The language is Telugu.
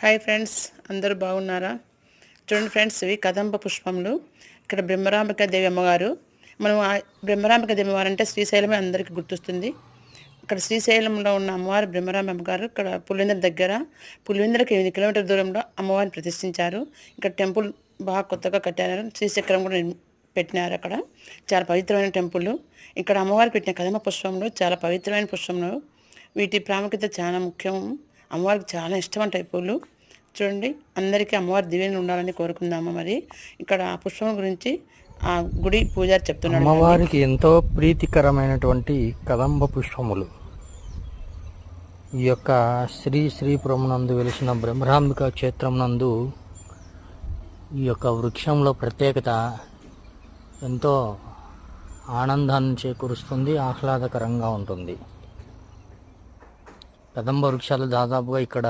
హాయ్ ఫ్రెండ్స్, అందరూ బాగున్నారా? చూడండి ఫ్రెండ్స్, ఇవి కదంబ పుష్పములు. ఇక్కడ బ్రహ్మరాంబిక దేవి అమ్మగారు. మనం బ్రహ్మరాంబిక దేవి అమ్మవారు అంటే శ్రీశైలమే అందరికీ గుర్తొస్తుంది. ఇక్కడ శ్రీశైలంలో ఉన్న అమ్మవారు బ్రహ్మరాంబ అమ్మగారు. ఇక్కడ పులివెందుల దగ్గర, పులివెందులకి 8 కిలోమీటర్ల దూరంలో అమ్మవారిని ప్రతిష్ఠించారు. ఇక్కడ టెంపుల్ బాగా కొత్తగా కట్టారు. శ్రీచక్రం కూడా పెట్టినారు. అక్కడ చాలా పవిత్రమైన టెంపుల్. ఇక్కడ అమ్మవారు పెట్టిన కదంబ పుష్పంలో చాలా పవిత్రమైన పుష్పంలో వీటి ప్రాముఖ్యత చాలా ముఖ్యం. అమ్మవారికి చాలా ఇష్టం అంటాయి పూలు. చూడండి, అందరికీ అమ్మవారి దీవెనలు ఉండాలని కోరుకుందాము. మరి ఇక్కడ ఆ పుష్పం గురించి ఆ గుడి పూజారి చెప్తున్నాడు. అమ్మవారికి ఎంతో ప్రీతికరమైనటువంటి కదంబ పుష్పములు. ఈ యొక్క శ్రీపురం నందు వెలిసిన బ్రహ్మరాంబిక క్షేత్రం నందు ఈ యొక్క వృక్షంలో ప్రత్యేకత ఎంతో ఆనందాన్ని చేకూరుస్తుంది, ఆహ్లాదకరంగా ఉంటుంది. కదంబ వృక్షాలు దాదాపుగా ఇక్కడ